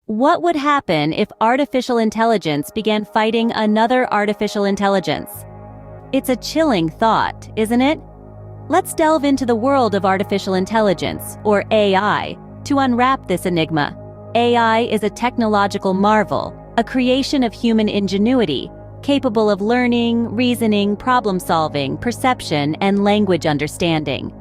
What would happen if artificial intelligence began fighting another artificial intelligence? It's a chilling thought, isn't it? Let's delve into the world of artificial intelligence, or AI, to unwrap this enigma. AI is a technological marvel, a creation of human ingenuity, capable of learning, reasoning, problem-solving, perception, and language understanding.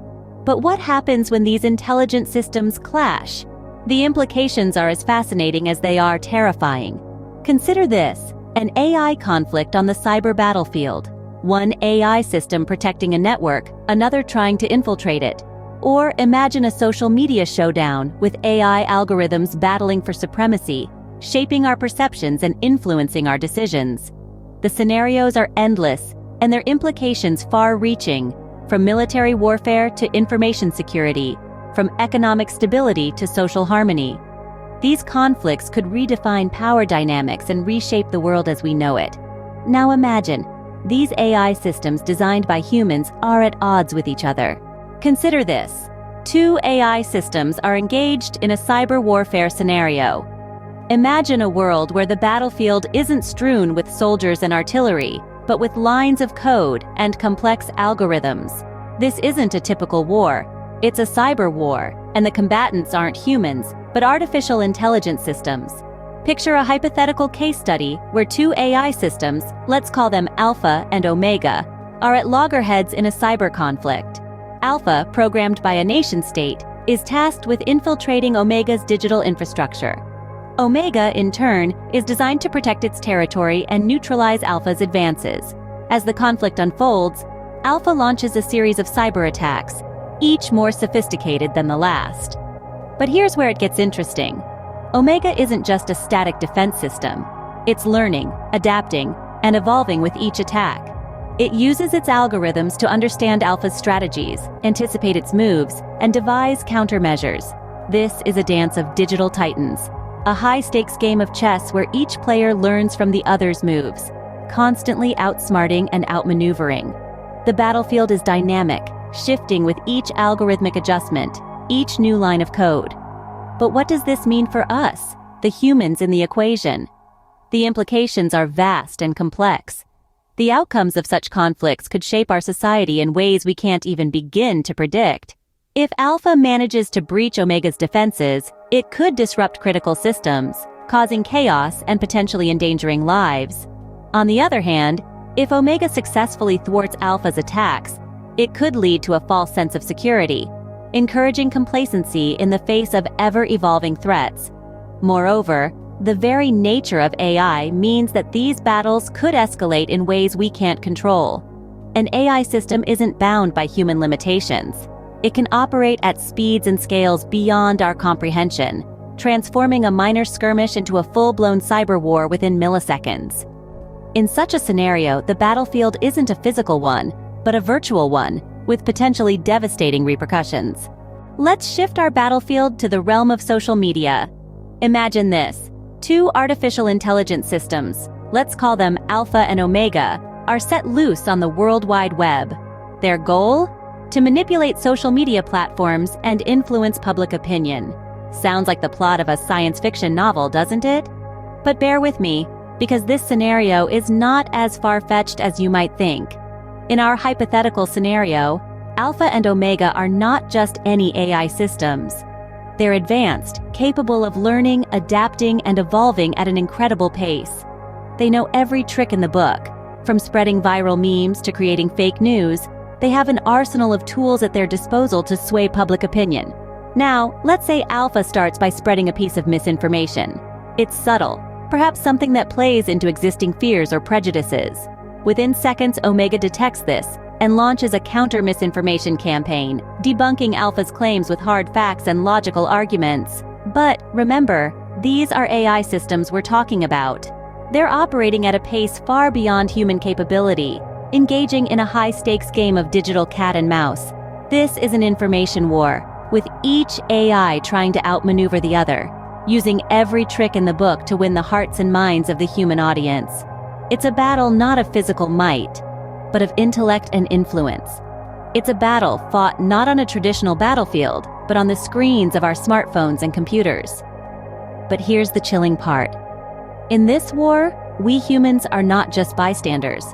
But what happens when these intelligent systems clash? The implications are as fascinating as they are terrifying. Consider this: an AI conflict on the cyber battlefield. One AI system protecting a network, another trying to infiltrate it. Or imagine a social media showdown with AI algorithms battling for supremacy, shaping our perceptions and influencing our decisions. The scenarios are endless, and their implications far-reaching, from military warfare to information security, from economic stability to social harmony. These conflicts could redefine power dynamics and reshape the world as we know it. Now imagine, these AI systems designed by humans are at odds with each other. Consider this: two AI systems are engaged in a cyber warfare scenario. Imagine a world where the battlefield isn't strewn with soldiers and artillery, but with lines of code and complex algorithms. This isn't a typical war. It's a cyber war, and the combatants aren't humans, but artificial intelligence systems. Picture a hypothetical case study where two AI systems, let's call them Alpha and Omega, are at loggerheads in a cyber conflict. Alpha, programmed by a nation-state, is tasked with infiltrating Omega's digital infrastructure. Omega, in turn, is designed to protect its territory and neutralize Alpha's advances. As the conflict unfolds, Alpha launches a series of cyber attacks, each more sophisticated than the last. But here's where it gets interesting. Omega isn't just a static defense system. It's learning, adapting, and evolving with each attack. It uses its algorithms to understand Alpha's strategies, anticipate its moves, and devise countermeasures. This is a dance of digital titans, a high-stakes game of chess where each player learns from the other's moves, constantly outsmarting and outmaneuvering. The battlefield is dynamic, shifting with each algorithmic adjustment, each new line of code. But what does this mean for us, the humans in the equation? The implications are vast and complex. The outcomes of such conflicts could shape our society in ways we can't even begin to predict. If Alpha manages to breach Omega's defenses, it could disrupt critical systems, causing chaos and potentially endangering lives. On the other hand, if Omega successfully thwarts Alpha's attacks, it could lead to a false sense of security, encouraging complacency in the face of ever-evolving threats. Moreover, the very nature of AI means that these battles could escalate in ways we can't control. An AI system isn't bound by human limitations. It can operate at speeds and scales beyond our comprehension, transforming a minor skirmish into a full-blown cyber war within milliseconds. In such a scenario, the battlefield isn't a physical one, but a virtual one, with potentially devastating repercussions. Let's shift our battlefield to the realm of social media. Imagine this: two artificial intelligence systems, let's call them Alpha and Omega, are set loose on the World Wide Web. Their goal? To manipulate social media platforms and influence public opinion. Sounds like the plot of a science fiction novel, doesn't it? But bear with me, because this scenario is not as far-fetched as you might think. In our hypothetical scenario, Alpha and Omega are not just any AI systems. They're advanced, capable of learning, adapting, and evolving at an incredible pace. They know every trick in the book. From spreading viral memes to creating fake news, they have an arsenal of tools at their disposal to sway public opinion. Now, let's say Alpha starts by spreading a piece of misinformation. It's subtle, perhaps something that plays into existing fears or prejudices. Within seconds, Omega detects this and launches a counter-misinformation campaign, debunking Alpha's claims with hard facts and logical arguments. But remember, these are AI systems we're talking about. They're operating at a pace far beyond human capability, engaging in a high-stakes game of digital cat and mouse. This is an information war, with each AI trying to outmaneuver the other, using every trick in the book to win the hearts and minds of the human audience. It's a battle not of physical might, but of intellect and influence. It's a battle fought not on a traditional battlefield, but on the screens of our smartphones and computers. But here's the chilling part. In this war, we humans are not just bystanders.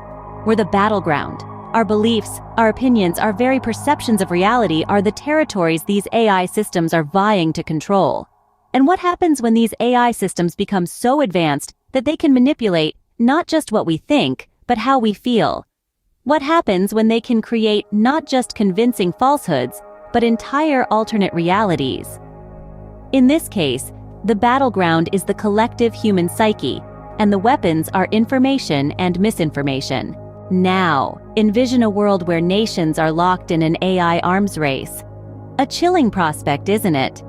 We're the battleground. Our beliefs, our opinions, our very perceptions of reality are the territories these AI systems are vying to control. And what happens when these AI systems become so advanced that they can manipulate not just what we think, but how we feel? What happens when they can create not just convincing falsehoods, but entire alternate realities? In this case, the battleground is the collective human psyche, and the weapons are information and misinformation. Now, envision a world where nations are locked in an AI arms race. A chilling prospect, isn't it?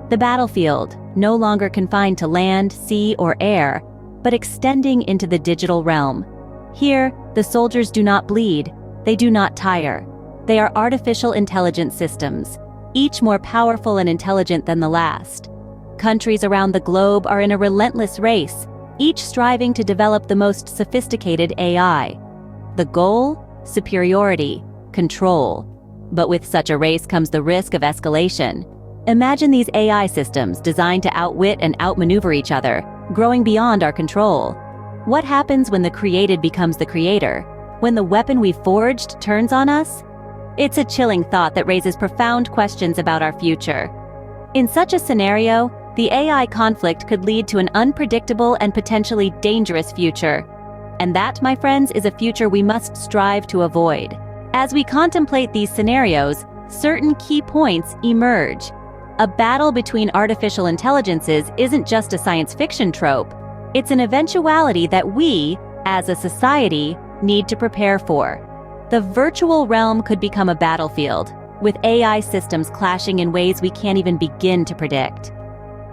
The battlefield, no longer confined to land, sea, or air, but extending into the digital realm. Here, the soldiers do not bleed, they do not tire. They are artificial intelligence systems, each more powerful and intelligent than the last. Countries around the globe are in a relentless race, each striving to develop the most sophisticated AI. The goal? Superiority, control. But with such a race comes the risk of escalation. Imagine these AI systems designed to outwit and outmaneuver each other, growing beyond our control. What happens when the created becomes the creator? When the weapon we forged turns on us? It's a chilling thought that raises profound questions about our future. In such a scenario, the AI conflict could lead to an unpredictable and potentially dangerous future. And that, my friends, is a future we must strive to avoid. As we contemplate these scenarios, certain key points emerge. A battle between artificial intelligences isn't just a science fiction trope. It's an eventuality that we, as a society, need to prepare for. The virtual realm could become a battlefield, with AI systems clashing in ways we can't even begin to predict.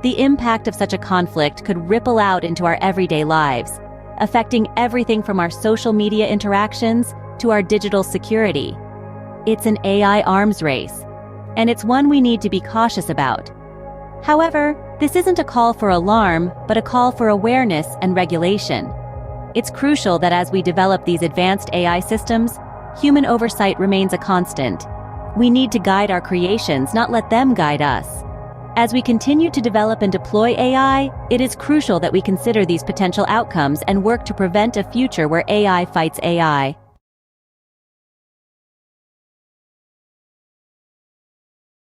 The impact of such a conflict could ripple out into our everyday lives, affecting everything from our social media interactions to our digital security. It's an AI arms race, and it's one we need to be cautious about. However, this isn't a call for alarm, but a call for awareness and regulation. It's crucial that as we develop these advanced AI systems, human oversight remains a constant. We need to guide our creations, not let them guide us. As we continue to develop and deploy AI, it is crucial that we consider these potential outcomes and work to prevent a future where AI fights AI.